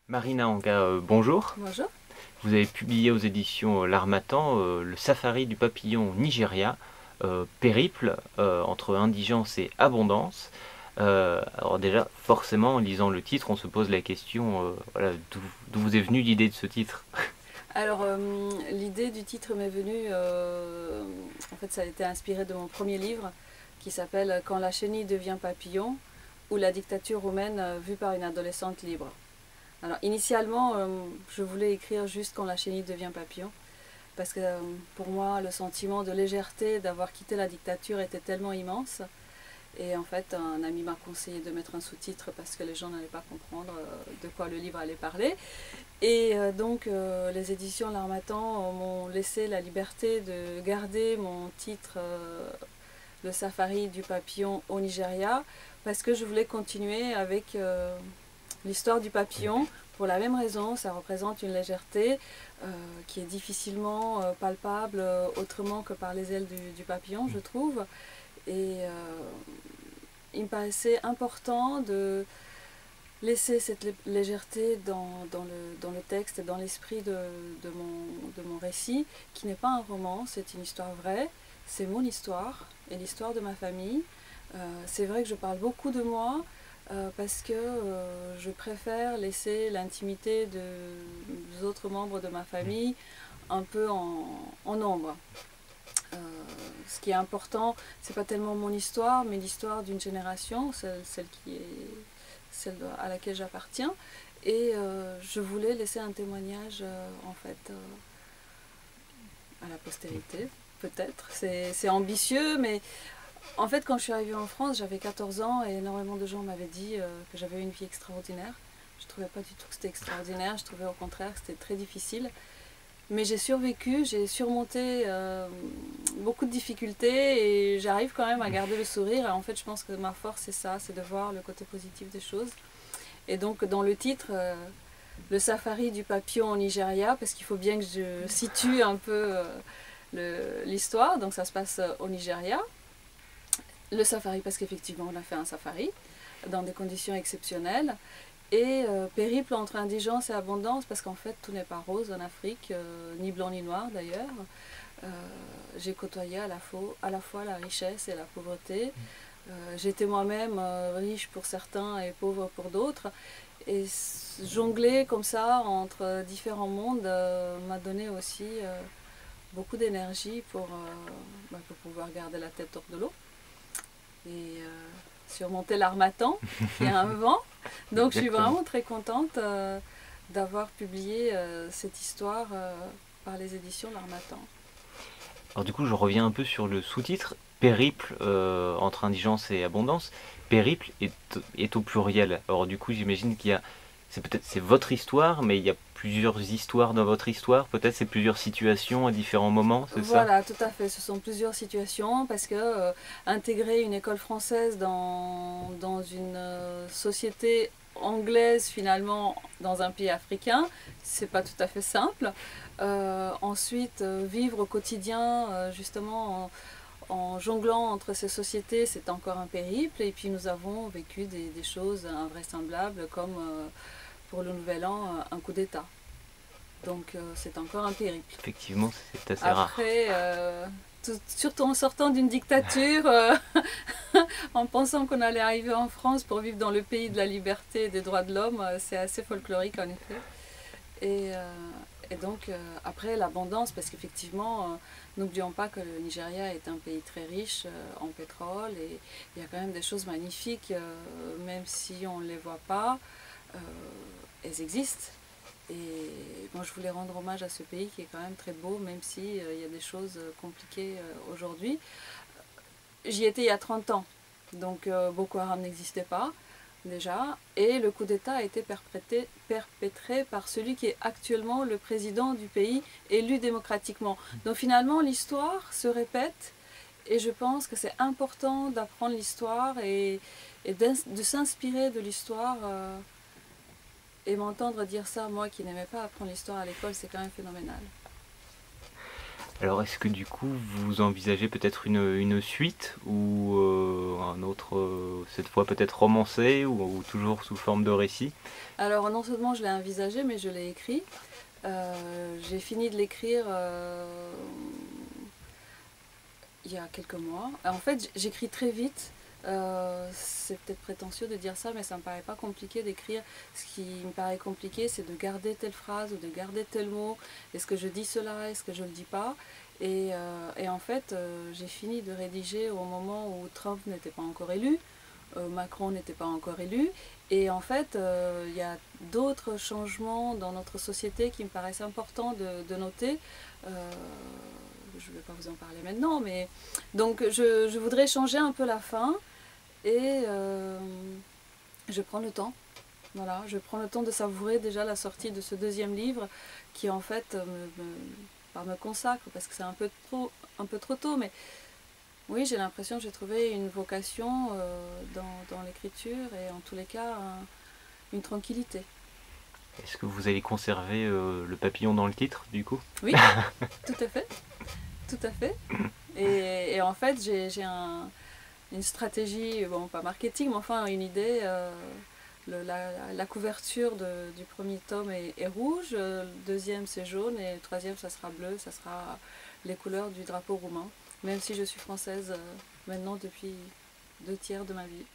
Marina Anga, bonjour. Bonjour. Vous avez publié aux éditions L'Harmattan le safari du papillon au Nigeria, périple entre indigence et abondance. Alors déjà, forcément, en lisant le titre, on se pose la question, voilà, d'où vous est venue l'idée de ce titre? Alors, l'idée du titre m'est venue, en fait, ça a été inspiré de mon premier livre qui s'appelle Quand la chenille devient papillon ou la dictature roumaine vue par une adolescente libre. Alors, initialement, je voulais écrire juste Quand la chenille devient papillon parce que pour moi, le sentiment de légèreté d'avoir quitté la dictature était tellement immense. Et en fait, un ami m'a conseillé de mettre un sous-titre parce que les gens n'allaient pas comprendre de quoi le livre allait parler. Et donc, les éditions L'Harmattan m'ont laissé la liberté de garder mon titre Le safari du papillon au Nigeria parce que je voulais continuer avec l'histoire du papillon pour la même raison. Ça représente une légèreté qui est difficilement palpable autrement que par les ailes du papillon, je trouve. Et il me paraissait important de laisser cette légèreté dans le texte et dans l'esprit de mon récit, qui n'est pas un roman, c'est une histoire vraie, c'est mon histoire et l'histoire de ma famille. C'est vrai que je parle beaucoup de moi parce que je préfère laisser l'intimité des autres membres de ma famille un peu en ombre. Ce qui est important, c'est pas tellement mon histoire, mais l'histoire d'une génération, celle à laquelle j'appartiens. Et je voulais laisser un témoignage, en fait, à la postérité, peut-être. C'est ambitieux, mais en fait, quand je suis arrivée en France, j'avais 14 ans et énormément de gens m'avaient dit que j'avais une vie extraordinaire. Je ne trouvais pas du tout que c'était extraordinaire, je trouvais au contraire que c'était très difficile. Mais j'ai survécu, j'ai surmonté beaucoup de difficultés et j'arrive quand même à garder le sourire. Et en fait, je pense que ma force, c'est ça, c'est de voir le côté positif des choses. Et donc, dans le titre, le safari du papillon au Nigeria, parce qu'il faut bien que je situe un peu l'histoire. Donc, ça se passe au Nigeria. Le safari, parce qu'effectivement, on a fait un safari dans des conditions exceptionnelles. Et périple entre indigence et abondance, parce qu'en fait tout n'est pas rose en Afrique, ni blanc ni noir d'ailleurs. J'ai côtoyé à la fois la richesse et la pauvreté. J'étais moi-même riche pour certains et pauvre pour d'autres. Et jongler comme ça entre différents mondes m'a donné aussi beaucoup d'énergie pour pouvoir garder la tête hors de l'eau. Et surmonter l'harmattan qui a un vent. Donc je suis Exactement. vraiment très contente d'avoir publié cette histoire par les éditions L'Harmattan. Alors du coup, je reviens un peu sur le sous-titre. Périple entre indigence et abondance. Périple est au pluriel. Alors du coup, j'imagine qu'il y a, c'est votre histoire, mais il y a plusieurs histoires dans votre histoire. Peut-être c'est plusieurs situations à différents moments, c'est ça? Voilà, tout à fait. Ce sont plusieurs situations parce que intégrer une école française dans une société anglaise finalement dans un pays africain, c'est pas tout à fait simple. Ensuite, vivre au quotidien justement en jonglant entre ces sociétés, c'est encore un périple. Et puis nous avons vécu des choses invraisemblables comme pour le Nouvel An, un coup d'État. Donc c'est encore un périple. Effectivement, c'est assez rare. Après, surtout en sortant d'une dictature, en pensant qu'on allait arriver en France pour vivre dans le pays de la liberté et des droits de l'homme, c'est assez folklorique en effet. Et, euh, et donc après l'abondance, parce qu'effectivement, n'oublions pas que le Nigeria est un pays très riche en pétrole et il y a quand même des choses magnifiques, même si on ne les voit pas, euh, elles existent. Et moi, je voulais rendre hommage à ce pays qui est quand même très beau, même si il y a des choses compliquées aujourd'hui. J'y étais il y a 30 ans, donc Boko Haram n'existait pas déjà, et le coup d'État a été perpétré par celui qui est actuellement le président du pays, élu démocratiquement. Donc finalement, l'histoire se répète, et je pense que c'est important d'apprendre l'histoire et de s'inspirer de l'histoire. Et m'entendre dire ça, moi qui n'aimais pas apprendre l'histoire à l'école, c'est quand même phénoménal. Alors est-ce que du coup vous envisagez peut-être une suite ou un autre, cette fois peut-être romancé ou toujours sous forme de récit? Alors non seulement je l'ai envisagé, mais je l'ai écrit. J'ai fini de l'écrire il y a quelques mois. En fait, j'écris très vite. C'est peut-être prétentieux de dire ça, mais ça me paraît pas compliqué d'écrire. Ce qui me paraît compliqué, c'est de garder telle phrase ou de garder tel mot. Est-ce que je dis cela? Est-ce que je le dis pas? Et en fait, j'ai fini de rédiger au moment où Trump n'était pas encore élu, Macron n'était pas encore élu. Et en fait, il y a d'autres changements dans notre société qui me paraissent importants de noter. Je ne vais pas vous en parler maintenant, mais donc je voudrais changer un peu la fin et je prends le temps. Voilà, je prends le temps de savourer déjà la sortie de ce deuxième livre qui en fait pas me consacre parce que c'est un peu trop tôt, mais oui, j'ai l'impression que j'ai trouvé une vocation dans l'écriture et en tous les cas une tranquillité. Est-ce que vous allez conserver le papillon dans le titre du coup? Oui, tout à fait, tout à fait. Et en fait, j'ai une stratégie, bon, pas marketing, mais enfin une idée. La couverture du premier tome est rouge, le deuxième c'est jaune et le troisième ça sera bleu, ça sera les couleurs du drapeau roumain, même si je suis française maintenant depuis 2 tiers de ma vie.